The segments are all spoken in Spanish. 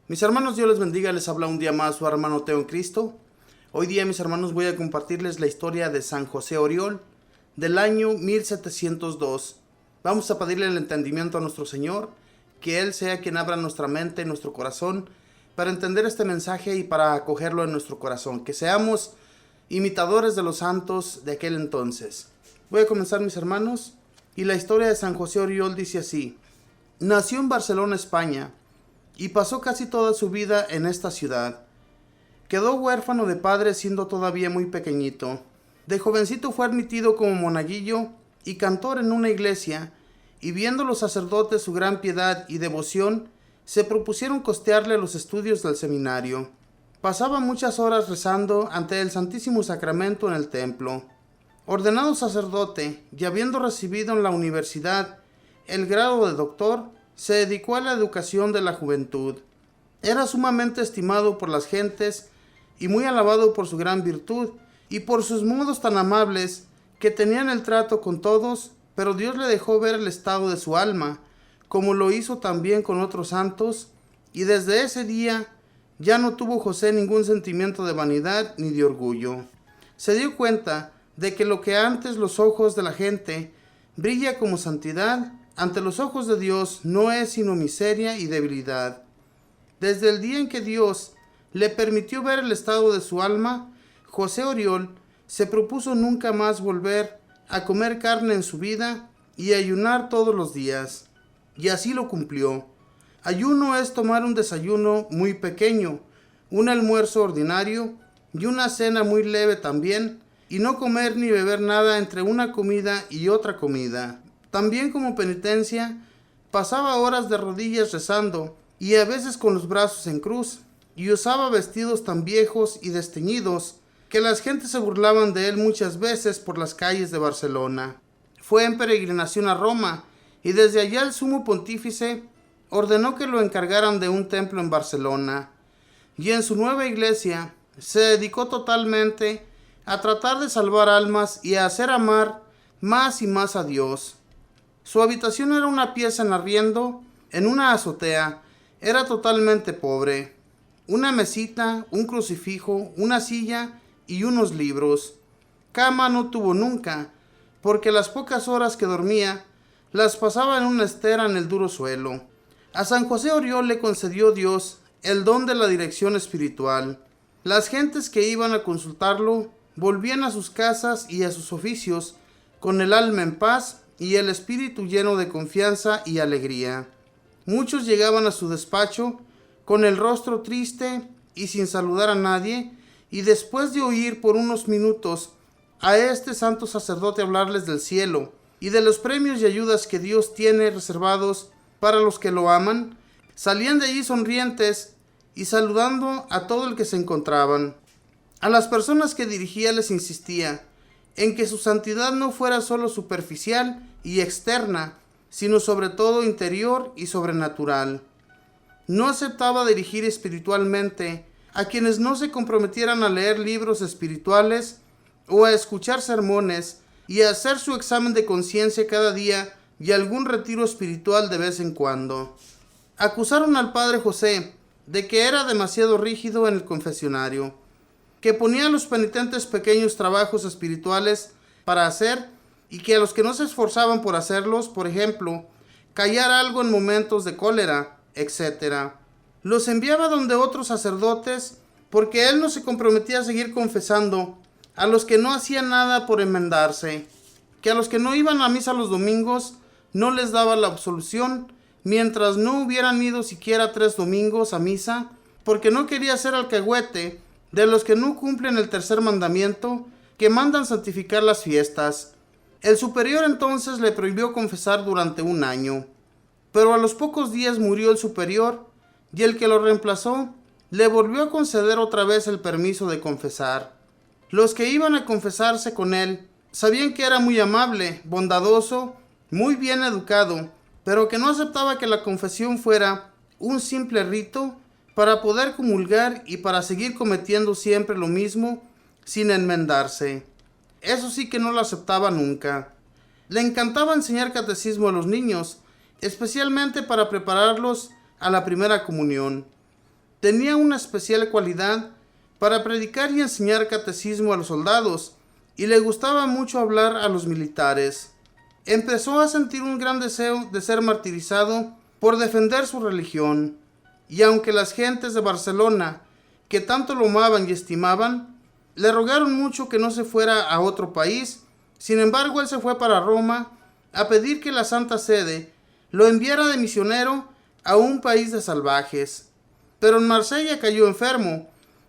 Mis hermanos, Dios les bendiga, les habla un día más su hermano Teo en Cristo. Hoy día, mis hermanos, voy a compartirles la historia de San José Oriol del año 1702. Vamos a pedirle el entendimiento a nuestro Señor, que Él sea quien abra nuestra mente, nuestro corazón, para entender este mensaje y para acogerlo en nuestro corazón, que seamos imitadores de los santos de aquel entonces. Voy a comenzar, mis hermanos, y la historia de San José Oriol dice así. Nació en Barcelona, España, y pasó casi toda su vida en esta ciudad. Quedó huérfano de padre siendo todavía muy pequeñito. De jovencito fue admitido como monaguillo y cantor en una iglesia, y viendo los sacerdotes su gran piedad y devoción, se propusieron costearle los estudios del seminario. Pasaba muchas horas rezando ante el Santísimo Sacramento en el templo. Ordenado sacerdote y habiendo recibido en la universidad el grado de doctor, se dedicó a la educación de la juventud. Era sumamente estimado por las gentes y muy alabado por su gran virtud y por sus modos tan amables que tenían el trato con todos, pero Dios le dejó ver el estado de su alma, como lo hizo también con otros santos, y desde ese día ya no tuvo José ningún sentimiento de vanidad ni de orgullo. Se dio cuenta de que lo que antes los ojos de la gente brilla como santidad, ante los ojos de Dios no es sino miseria y debilidad. Desde el día en que Dios le permitió ver el estado de su alma, José Oriol se propuso nunca más volver a comer carne en su vida y ayunar todos los días. Y así lo cumplió. Ayuno es tomar un desayuno muy pequeño, un almuerzo ordinario y una cena muy leve también, y no comer ni beber nada entre una comida y otra comida. También como penitencia, pasaba horas de rodillas rezando, y a veces con los brazos en cruz, y usaba vestidos tan viejos y desteñidos, que las gentes se burlaban de él muchas veces por las calles de Barcelona. Fue en peregrinación a Roma, y desde allá el sumo pontífice ordenó que lo encargaran de un templo en Barcelona, y en su nueva iglesia se dedicó totalmente a tratar de salvar almas y a hacer amar más y más a Dios. Su habitación era una pieza en arriendo, en una azotea. Era totalmente pobre. Una mesita, un crucifijo, una silla y unos libros. Cama no tuvo nunca, porque las pocas horas que dormía las pasaba en una estera en el duro suelo. A San José Oriol le concedió Dios el don de la dirección espiritual. Las gentes que iban a consultarlo volvían a sus casas y a sus oficios con el alma en paz y el espíritu lleno de confianza y alegría. Muchos llegaban a su despacho con el rostro triste y sin saludar a nadie, y después de oír por unos minutos a este santo sacerdote hablarles del cielo y de los premios y ayudas que Dios tiene reservados para los que lo aman, salían de allí sonrientes y saludando a todo el que se encontraban. A las personas que dirigía les insistía en que su santidad no fuera solo superficial y externa, sino sobre todo interior y sobrenatural. No aceptaba dirigir espiritualmente a quienes no se comprometieran a leer libros espirituales o a escuchar sermones y a hacer su examen de conciencia cada día y algún retiro espiritual de vez en cuando. Acusaron al padre José de que era demasiado rígido en el confesionario, que ponía a los penitentes pequeños trabajos espirituales para hacer y que a los que no se esforzaban por hacerlos, por ejemplo, callar algo en momentos de cólera, etc., los enviaba donde otros sacerdotes porque él no se comprometía a seguir confesando a los que no hacían nada por enmendarse, que a los que no iban a misa los domingos no les daba la absolución mientras no hubieran ido siquiera 3 domingos a misa, porque no quería ser alcahuete de los que no cumplen el tercer mandamiento, que mandan santificar las fiestas. El superior entonces le prohibió confesar durante 1 año, pero a los pocos días murió el superior, y el que lo reemplazó le volvió a conceder otra vez el permiso de confesar. Los que iban a confesarse con él sabían que era muy amable, bondadoso, muy bien educado, pero que no aceptaba que la confesión fuera un simple rito para poder comulgar y para seguir cometiendo siempre lo mismo sin enmendarse. Eso sí que no lo aceptaba nunca. Le encantaba enseñar catecismo a los niños, especialmente para prepararlos a la primera comunión. tenía una especial cualidad para predicar y enseñar catecismo a los soldados, y le gustaba mucho hablar a los militares. Empezó a sentir un gran deseo de ser martirizado por defender su religión, y aunque las gentes de Barcelona, que tanto lo amaban y estimaban, le rogaron mucho que no se fuera a otro país, sin embargo él se fue para Roma a pedir que la Santa Sede lo enviara de misionero a un país de salvajes. Pero en Marsella cayó enfermo,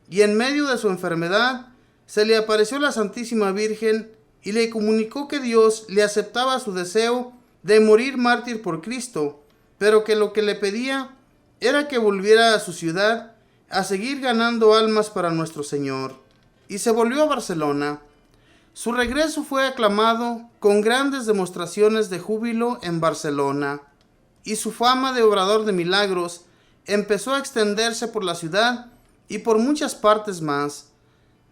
y en medio de su enfermedad se le apareció la Santísima Virgen y le comunicó que Dios le aceptaba su deseo de morir mártir por Cristo, pero que lo que le pedía era que volviera a su ciudad a seguir ganando almas para nuestro Señor. Y se volvió a Barcelona. Su regreso fue aclamado con grandes demostraciones de júbilo en Barcelona, y su fama de obrador de milagros empezó a extenderse por la ciudad y por muchas partes más.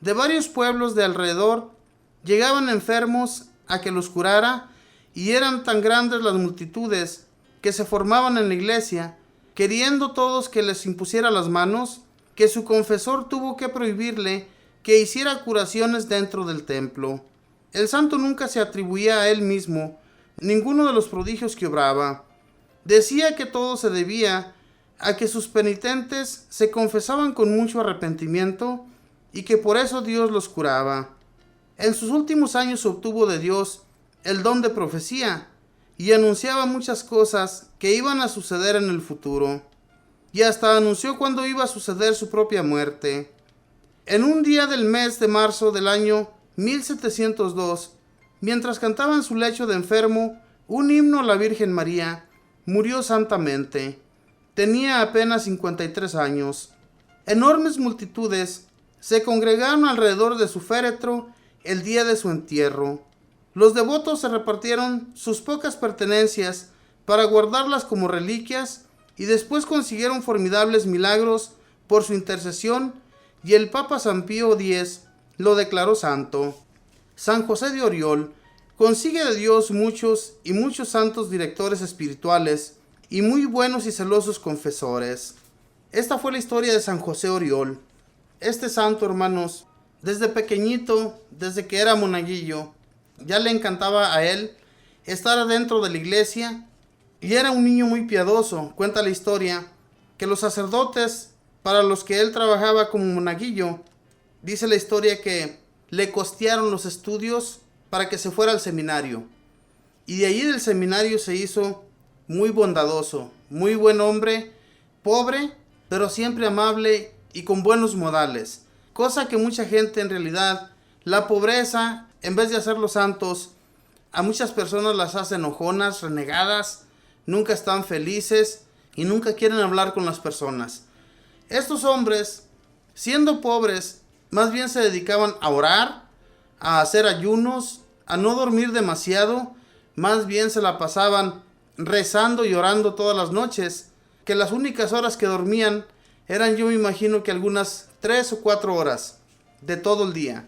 De varios pueblos de alrededor llegaban enfermos a que los curara, y eran tan grandes las multitudes que se formaban en la iglesia, queriendo todos que les impusiera las manos, que su confesor tuvo que prohibirle que hiciera curaciones dentro del templo. El santo nunca se atribuía a él mismo ninguno de los prodigios que obraba. Decía que todo se debía a que sus penitentes se confesaban con mucho arrepentimiento y que por eso Dios los curaba. En sus últimos años obtuvo de Dios el don de profecía y anunciaba muchas cosas que iban a suceder en el futuro, y hasta anunció cuándo iba a suceder su propia muerte. En un día del mes de marzo del año 1702, mientras cantaba en su lecho de enfermo un himno a la Virgen María, murió santamente. Tenía apenas 53 años. Enormes multitudes se congregaron alrededor de su féretro el día de su entierro. Los devotos se repartieron sus pocas pertenencias para guardarlas como reliquias, y después consiguieron formidables milagros por su intercesión, y el Papa San Pío X lo declaró santo. San José de Oriol consigue de Dios muchos y muchos santos directores espirituales y muy buenos y celosos confesores. Esta fue la historia de San José Oriol. Este santo, hermanos, desde pequeñito, desde que era monaguillo, ya le encantaba a él estar adentro de la iglesia, y era un niño muy piadoso. Cuenta la historia que los sacerdotes para los que él trabajaba como monaguillo, dice la historia que le costearon los estudios para que se fuera al seminario, y de allí del seminario se hizo muy bondadoso, muy buen hombre, pobre, pero siempre amable y con buenos modales, cosa que mucha gente en realidad, la pobreza, en vez de hacerlos santos, a muchas personas las hace enojonas, renegadas, nunca están felices y nunca quieren hablar con las personas. Estos hombres, siendo pobres, más bien se dedicaban a orar, a hacer ayunos, a no dormir demasiado, más bien se la pasaban rezando y orando todas las noches, que las únicas horas que dormían eran, yo me imagino que algunas 3 o 4 horas de todo el día.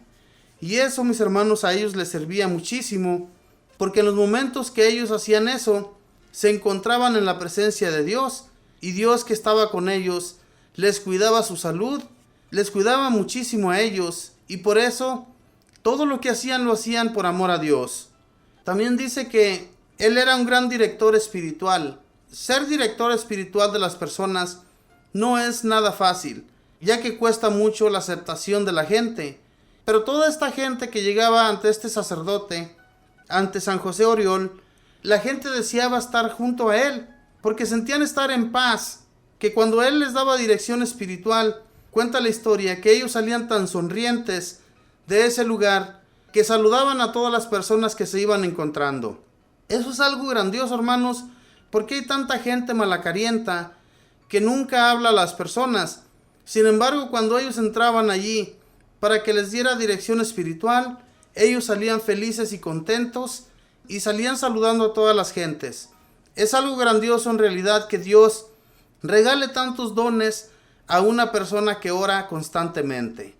Y eso, mis hermanos, a ellos les servía muchísimo, porque en los momentos que ellos hacían eso, se encontraban en la presencia de Dios, y Dios, que estaba con ellos, les cuidaba su salud, les cuidaba muchísimo a ellos, y por eso todo lo que hacían lo hacían por amor a Dios. También dice que él era un gran director espiritual. Ser director espiritual de las personas no es nada fácil, ya que cuesta mucho la aceptación de la gente. Pero toda esta gente que llegaba ante este sacerdote, ante San José Oriol, la gente deseaba estar junto a él, porque sentían estar en paz, que cuando él les daba dirección espiritual, cuenta la historia que ellos salían tan sonrientes de ese lugar, que saludaban a todas las personas que se iban encontrando. Eso es algo grandioso, hermanos, porque hay tanta gente malacarienta que nunca habla a las personas. Sin embargo, cuando ellos entraban allí para que les diera dirección espiritual, ellos salían felices y contentos y salían saludando a todas las gentes. Es algo grandioso en realidad que Dios regale tantos dones a una persona que ora constantemente.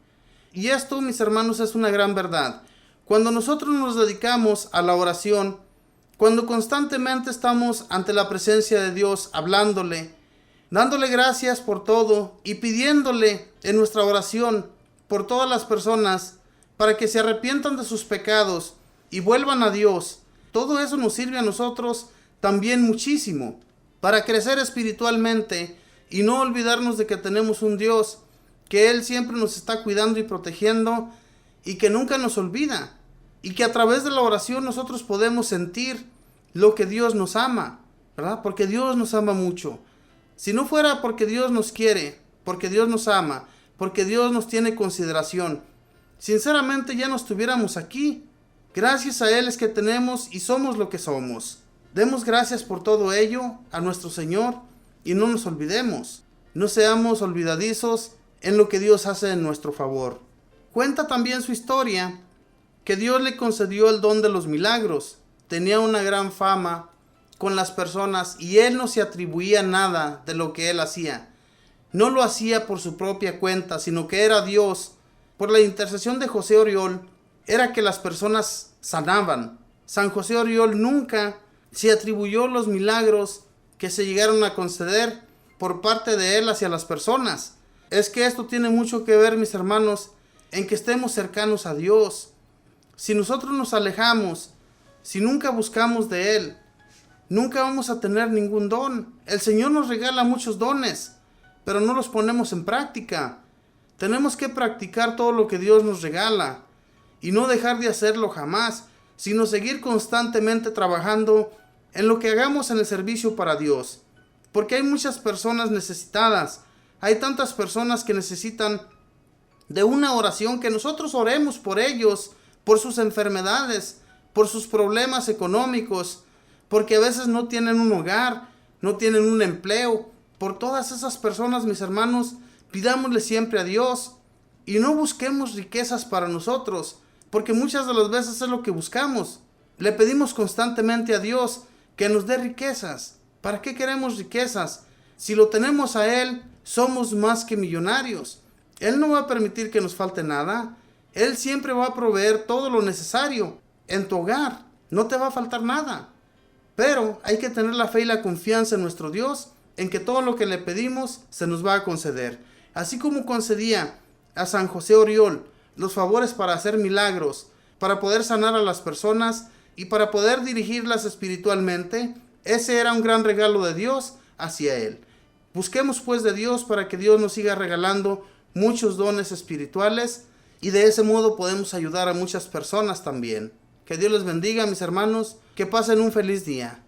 Y esto, mis hermanos, es una gran verdad. Cuando nosotros nos dedicamos a la oración, cuando constantemente estamos ante la presencia de Dios hablándole, dándole gracias por todo y pidiéndole en nuestra oración por todas las personas para que se arrepientan de sus pecados y vuelvan a Dios. Todo eso nos sirve a nosotros también muchísimo para crecer espiritualmente y no olvidarnos de que tenemos un Dios, que Él siempre nos está cuidando y protegiendo y que nunca nos olvida, y que a través de la oración nosotros podemos sentir lo que Dios nos ama, ¿verdad? Porque Dios nos ama mucho. Si no fuera porque Dios nos quiere, porque Dios nos ama, porque Dios nos tiene consideración, sinceramente ya no estuviéramos aquí. Gracias a Él es que tenemos y somos lo que somos. Demos gracias por todo ello a nuestro Señor y no nos olvidemos. No seamos olvidadizos en lo que Dios hace en nuestro favor. Cuenta también su historia que Dios le concedió el don de los milagros. Tenía una gran fama con las personas y Él no se atribuía nada de lo que Él hacía. No lo hacía por su propia cuenta, sino que era Dios. Por la intercesión de José Oriol, era que las personas sanaban. San José Oriol nunca se atribuyó los milagros que se llegaron a conceder por parte de Él hacia las personas. Es que esto tiene mucho que ver, mis hermanos, en que estemos cercanos a Dios. Si nosotros nos alejamos, si nunca buscamos de Él, nunca vamos a tener ningún don. El Señor nos regala muchos dones, pero no los ponemos en práctica. Tenemos que practicar todo lo que Dios nos regala y no dejar de hacerlo jamás, sino seguir constantemente trabajando en lo que hagamos en el servicio para Dios. Porque hay muchas personas necesitadas, hay tantas personas que necesitan de una oración, que nosotros oremos por ellos, por sus enfermedades, por sus problemas económicos, porque a veces no tienen un hogar, no tienen un empleo. Por todas esas personas, mis hermanos, pidámosle siempre a Dios y no busquemos riquezas para nosotros, porque muchas de las veces es lo que buscamos. Le pedimos constantemente a Dios que nos dé riquezas. ¿Para qué queremos riquezas? Si lo tenemos a Él, somos más que millonarios. Él no va a permitir que nos falte nada. Él siempre va a proveer todo lo necesario en tu hogar. No te va a faltar nada. Pero hay que tener la fe y la confianza en nuestro Dios, en que todo lo que le pedimos se nos va a conceder. Así como concedía a San José Oriol los favores para hacer milagros, para poder sanar a las personas y para poder dirigirlas espiritualmente, ese era un gran regalo de Dios hacia él. Busquemos pues de Dios para que Dios nos siga regalando muchos dones espirituales y de ese modo podemos ayudar a muchas personas también. Que Dios les bendiga, mis hermanos, que pasen un feliz día.